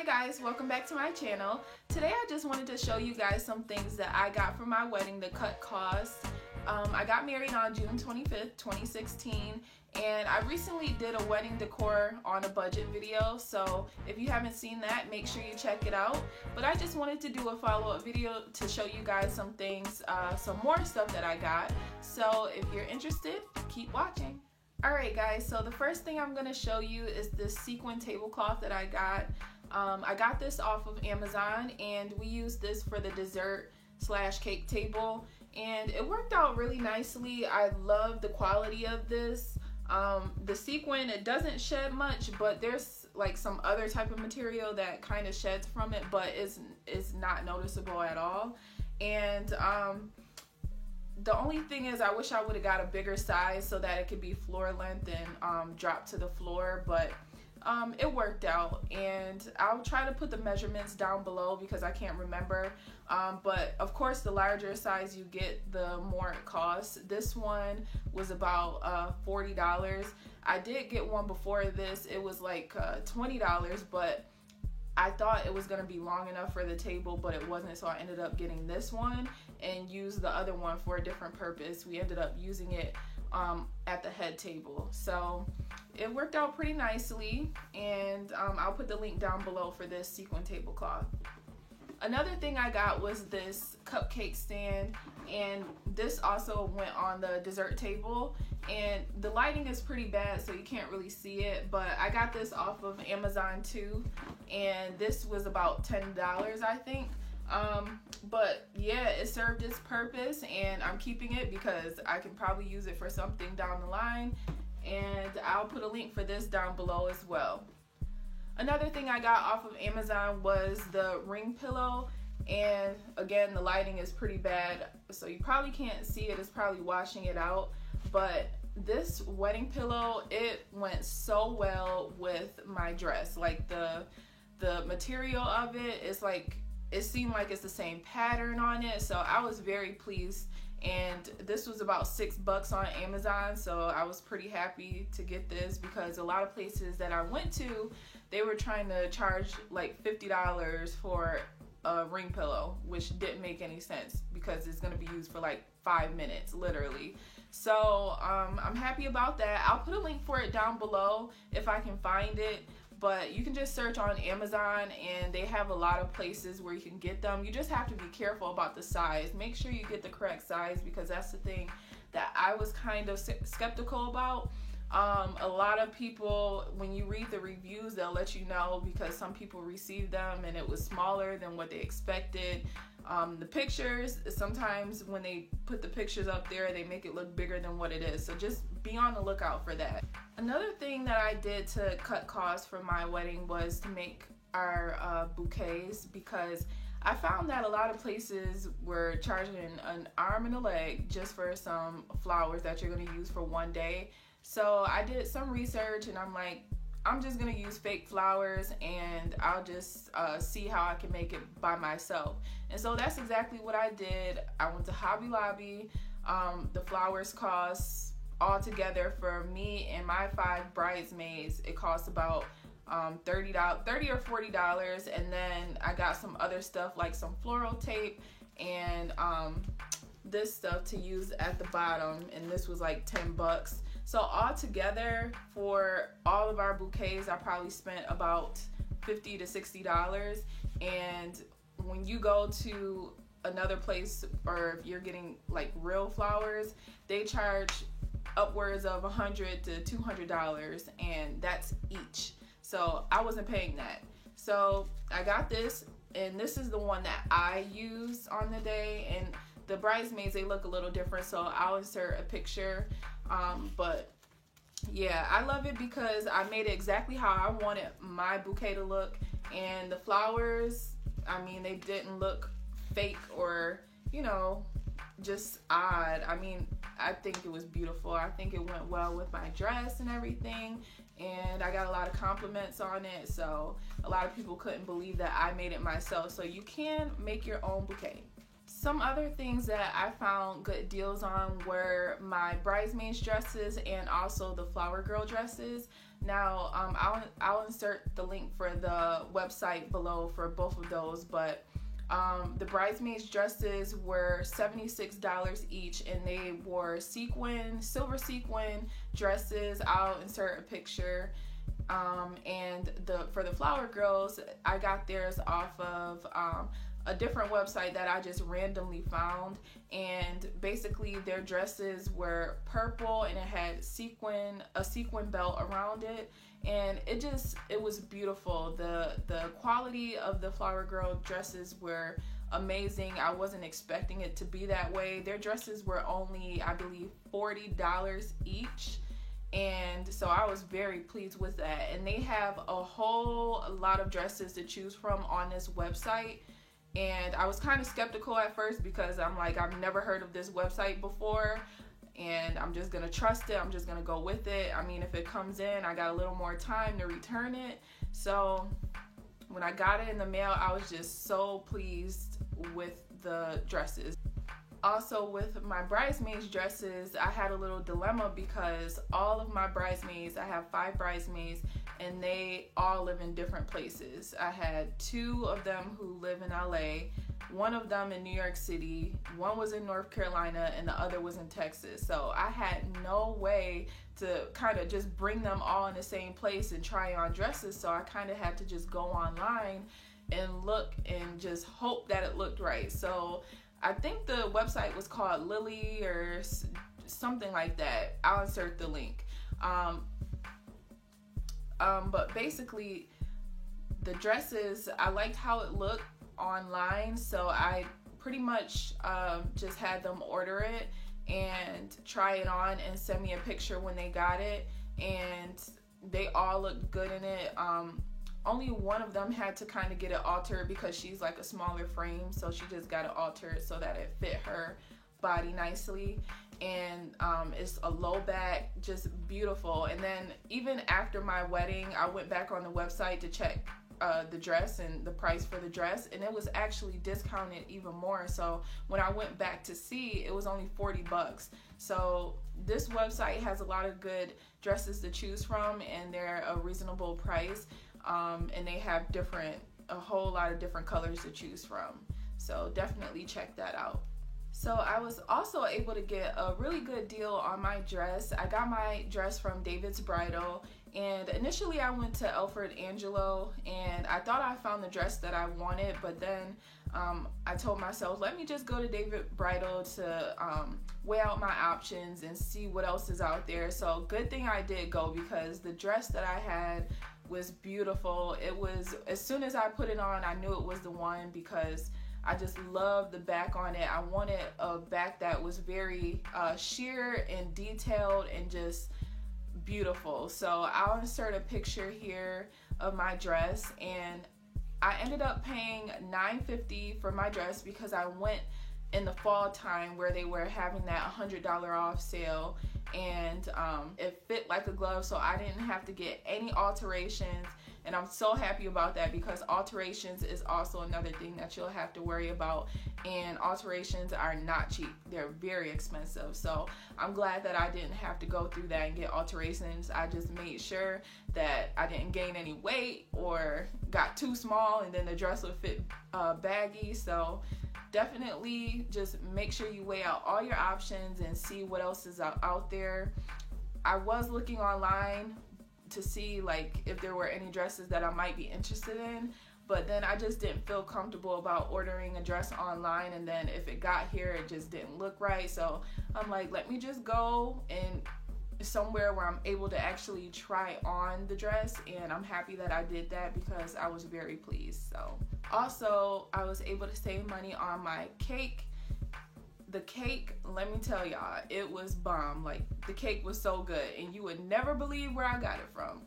Hey guys, welcome back to my channel. Today I just wanted to show you guys some things that I got for my wedding to cut costs. I got married on June 25th, 2016, and I recently did a wedding decor on a budget video, so if you haven't seen that, make sure you check it out. But I just wanted to do a follow-up video to show you guys some things, some more stuff that I got. So if you're interested, keep watching. Alright guys, so the first thing I'm going to show you is this sequin tablecloth that I got. I got this off of Amazon, and we used this for the dessert / cake table, and it worked out really nicely. I love the quality of this. The sequin, it doesn't shed much, but there's like some other type of material that kind of sheds from it, but is not noticeable at all. And the only thing is I wish I would have got a bigger size so that it could be floor length and drop to the floor, but it worked out, and I'll try to put the measurements down below because I can't remember, but of course the larger size you get, the more it costs. This one was about $40. I did get one before this. It was like $20, but I thought it was going to be long enough for the table, but it wasn't, so I ended up getting this one and used the other one for a different purpose. We ended up using it at the head table, so it worked out pretty nicely, and I'll put the link down below for this sequin tablecloth. Another thing I got was this cupcake stand, and this also went on the dessert table, and the lighting is pretty bad so you can't really see it, but I got this off of Amazon too, and this was about $10 I think. But yeah, it served its purpose, and I'm keeping it because I can probably use it for something down the line, and I'll put a link for this down below as well. Another thing I got off of Amazon was the ring pillow, and again, the lighting is pretty bad so you probably can't see it. It's probably washing it out, but this wedding pillow, it went so well with my dress. Like the material of it is like, it seemed like it's the same pattern on it, so I was very pleased. And this was about $6 on Amazon, so I was pretty happy to get this because a lot of places that I went to, they were trying to charge like $50 for a ring pillow, which didn't make any sense because it's going to be used for like 5 minutes literally. So I'm happy about that. I'll put a link for it down below if I can find it, but you can just search on Amazon, and they have a lot of places where you can get them. You just have to be careful about the size. Make sure you get the correct size, because that's the thing that I was kind of skeptical about. A lot of people, when you read the reviews, they'll let you know because some people received them and it was smaller than what they expected. The pictures, sometimes when they put the pictures up there, they make it look bigger than what it is. So just be on the lookout for that. Another thing that I did to cut costs for my wedding was to make our bouquets, because I found that a lot of places were charging an arm and a leg just for some flowers that you're going to use for one day. So I did some research, and I'm like, I'm just going to use fake flowers, and I'll just see how I can make it by myself. And so that's exactly what I did. I went to Hobby Lobby. The flowers cost altogether for me and my 5 bridesmaids, it cost about $30 or $40, and then I got some other stuff like some floral tape and this stuff to use at the bottom, and this was like $10. So all together for all of our bouquets, I probably spent about $50 to $60. And when you go to another place, or if you're getting like real flowers, they charge upwards of $100 to $200, and that's each. So I wasn't paying that. So I got this, and this is the one that I used on the day, and the bridesmaids, they look a little different, so I'll insert a picture. But yeah, I love it because I made it exactly how I wanted my bouquet to look, and the flowers, I mean, they didn't look fake or, you know, just odd. I mean, I think it was beautiful. I think it went well with my dress and everything, and I got a lot of compliments on it, so a lot of people couldn't believe that I made it myself. So you can make your own bouquet. Some other things that I found good deals on were my bridesmaids dresses and also the flower girl dresses. Now, I'll insert the link for the website below for both of those, but the bridesmaids dresses were $76 each, and they wore silver sequin dresses. I'll insert a picture. And for the flower girls, I got theirs off of a different website that I just randomly found, and basically their dresses were purple and it had a sequin belt around it, and it was beautiful. The quality of the flower girl dresses were amazing. I wasn't expecting it to be that way. Their dresses were only, I believe, $40 each. And so I was very pleased with that. And they have a whole lot of dresses to choose from on this website. And I was kind of skeptical at first because I'm like, I've never heard of this website before, and I'm just gonna trust it. I'm just gonna go with it. I mean, if it comes in, I got a little more time to return it. So when I got it in the mail, I was just so pleased with the dresses. Also, with my bridesmaids dresses, I had a little dilemma because all of my bridesmaids, I have 5 bridesmaids, and they all live in different places. I had 2 of them who live in LA, 1 of them in New York City, 1 was in North Carolina, and the other was in Texas. So I had no way to kind of just bring them all in the same place and try on dresses. So I kind of had to just go online and look and just hope that it looked right. So I think the website was called Lily or something like that. I'll insert the link. But basically, the dresses, I liked how it looked online, so I pretty much just had them order it and try it on and send me a picture when they got it, and they all looked good in it. Only one of them had to kind of get it altered because she's like a smaller frame, so she just got it altered so that it fit her body nicely. And it's a low back, just beautiful. And then even after my wedding, I went back on the website to check the dress and the price for the dress, and it was actually discounted even more. So when I went back to see, it was only $40. So this website has a lot of good dresses to choose from, and they're a reasonable price. And they have a whole lot of different colors to choose from. So definitely check that out. So I was also able to get a really good deal on my dress. I got my dress from David's Bridal, and initially I went to Elford Angelo, and I thought I found the dress that I wanted, but then I told myself, let me just go to David Bridal to weigh out my options and see what else is out there. So good thing I did go, because the dress that I had was beautiful. It was, as soon as I put it on, I knew it was the one, because I just loved the back on it. I wanted a back that was very sheer and detailed and just beautiful. So I'll insert a picture here of my dress, and I ended up paying $9.50 for my dress because I went in the fall time where they were having that $100 off sale, and it fit like a glove, so I didn't have to get any alterations. And I'm so happy about that, because alterations is also another thing that you'll have to worry about, and alterations are not cheap. They're very expensive. So I'm glad that I didn't have to go through that and get alterations. I just made sure that I didn't gain any weight or got too small and then the dress would fit baggy. So definitely just make sure you weigh out all your options and see what else is out there. I was looking online to see like if there were any dresses that I might be interested in, but then I just didn't feel comfortable about ordering a dress online, and then if it got here it just didn't look right. So I'm like, let me just go and somewhere where I'm able to actually try on the dress, and I'm happy that I did that because I was very pleased. So also I was able to save money on my cake. The cake, let me tell y'all, it was bomb. Like, the cake was so good, and you would never believe where I got it from.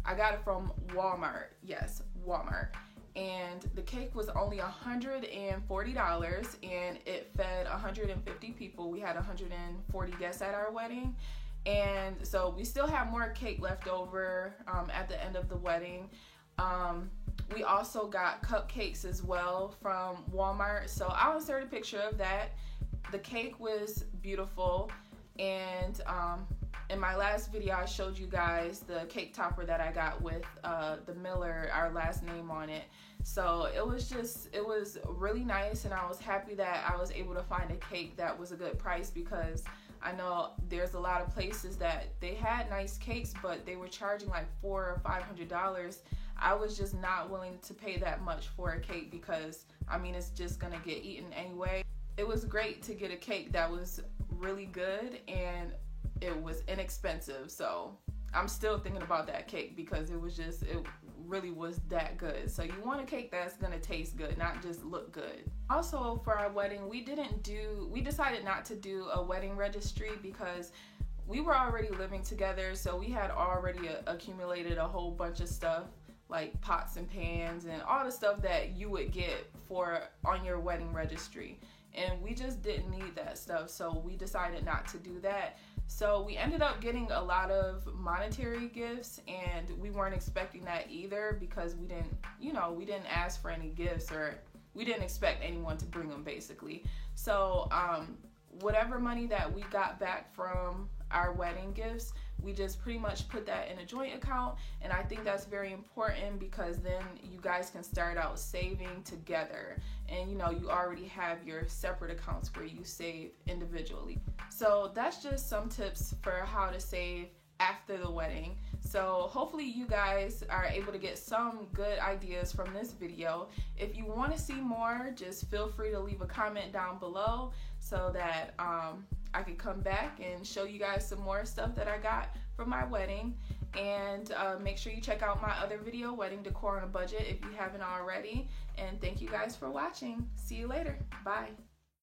I got it from Walmart. Yes, Walmart. And the cake was only $140, and it fed 150 people. We had 140 guests at our wedding, and so we still have more cake left over at the end of the wedding. We also got cupcakes as well from Walmart, so I'll insert a picture of that. The cake was beautiful, and in my last video I showed you guys the cake topper that I got with the Miller, our last name on it. So it was really nice, and I was happy that I was able to find a cake that was a good price, because I know there's a lot of places that they had nice cakes, but they were charging like $400 or $500. I was just not willing to pay that much for a cake, because I mean, it's just gonna get eaten anyway. It was great to get a cake that was really good and it was inexpensive. So I'm still thinking about that cake, because it really was that good. So you want a cake that's gonna taste good, not just look good. Also, for our wedding, we decided not to do a wedding registry, because we were already living together, so we had already accumulated a whole bunch of stuff, like pots and pans and all the stuff that you would get on your wedding registry, and we just didn't need that stuff, so we decided not to do that. So we ended up getting a lot of monetary gifts, and we weren't expecting that either, because we didn't ask for any gifts, or we didn't expect anyone to bring them, basically. So whatever money that we got back from our wedding gifts, we just pretty much put that in a joint account, and I think that's very important, because then you guys can start out saving together, and you already have your separate accounts where you save individually. So that's just some tips for how to save after the wedding. So hopefully you guys are able to get some good ideas from this video. If you want to see more, just feel free to leave a comment down below, so that I could come back and show you guys some more stuff that I got from my wedding. And make sure you check out my other video, Wedding Decor on a Budget, if you haven't already. And thank you guys for watching. See you later. Bye.